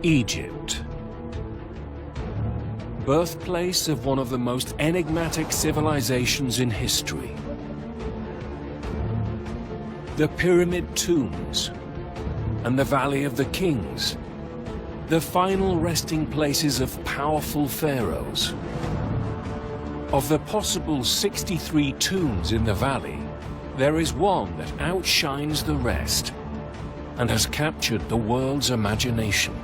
Egypt. Birthplace of one of the most enigmatic civilizations in history. The Pyramid Tombs and the Valley of the Kings, the final resting places of powerful pharaohs. Of the possible 63 tombs in the valley, there is one that outshines the rest and has captured the world's imagination.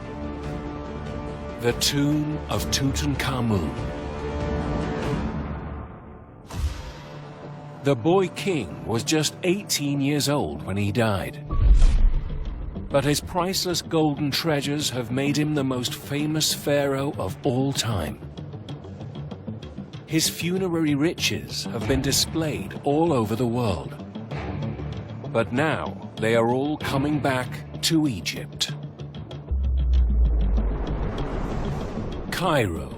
The tomb of Tutankhamun. The boy king was just 18 years old when he died. But his priceless golden treasures have made him the most famous pharaoh of all time. His funerary riches have been displayed all over the world. But now they are all coming back to Egypt. Cairo.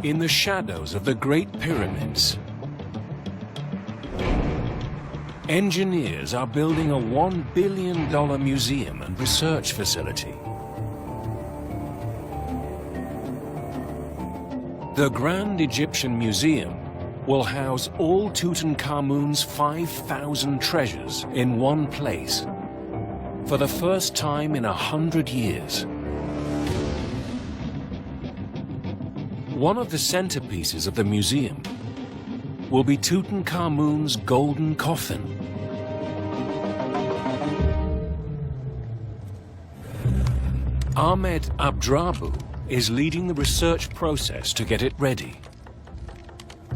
In the shadows of the Great Pyramids, engineers are building a $1 billion museum and research facility. The Grand Egyptian Museum will house all Tutankhamun's 5,000 treasures in one place for the first time in 100 years. One of the centerpieces of the museum will be Tutankhamun's golden coffin. Ahmed Abdrabu is leading the research process to get it ready.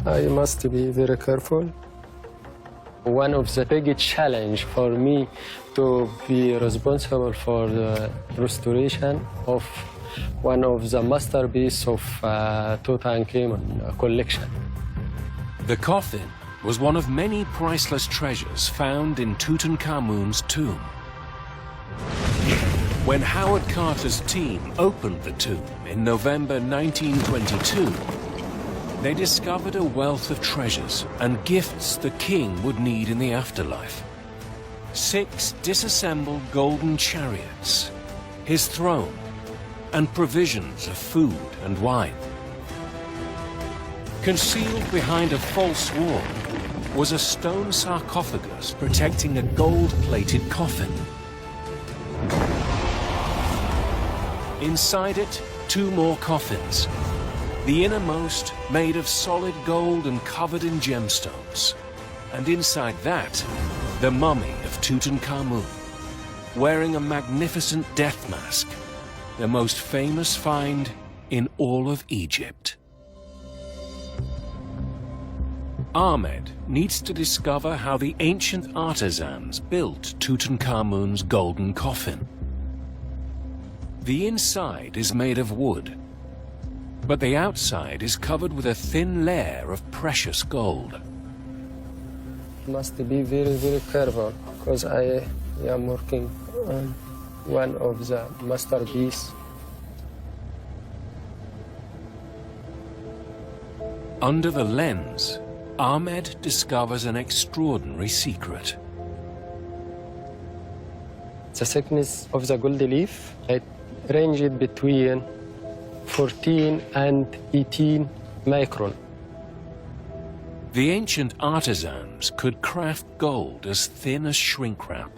I must be very careful. One of the big challenge for me to be responsible for the restoration of one of the masterpieces of Tutankhamun collection. The coffin was one of many priceless treasures found in Tutankhamun's tomb. When Howard Carter's team opened the tomb in November 1922, they discovered a wealth of treasures and gifts the king would need in the afterlife. 6 disassembled golden chariots, his throne, and provisions of food and wine. Concealed behind a false wall was a stone sarcophagus protecting a gold-plated coffin. Inside it, 2 more coffins, the innermost made of solid gold and covered in gemstones. And inside that, the mummy of Tutankhamun, wearing a magnificent death mask, the most famous find in all of Egypt. Ahmed needs to discover how the ancient artisans built Tutankhamun's golden coffin. The inside is made of wood, but the outside is covered with a thin layer of precious gold. Must be very, very careful because I am working on one of the masterpieces. Under the lens, Ahmed discovers an extraordinary secret. The thickness of the gold leaf, it ranged between 14 and 18 micron. The ancient artisans could craft gold as thin as shrink wrap.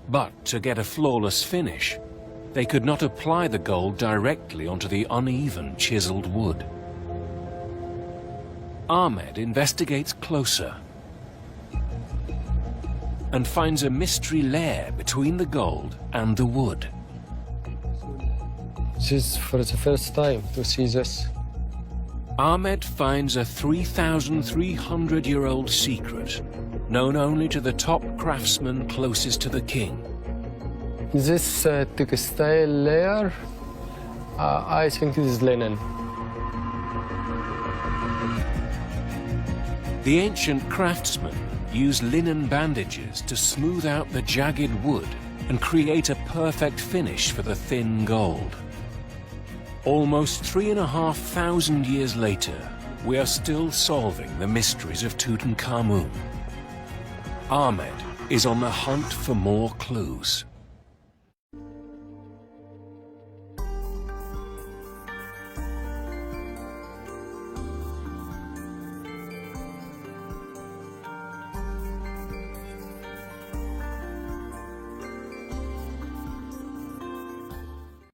But to get a flawless finish, they could not apply the gold directly onto the uneven chiseled wood. Ahmed investigates closer and finds a mystery layer between the gold and the wood. This is for the first time to see this. Ahmed finds a 3,300-year-old secret, known only to the top craftsmen closest to the king. This textile layer, I think it is linen. The ancient craftsmen used linen bandages to smooth out the jagged wood and create a perfect finish for the thin gold. Almost 3,500 years later, we are still solving the mysteries of Tutankhamun. Ahmed is on the hunt for more clues.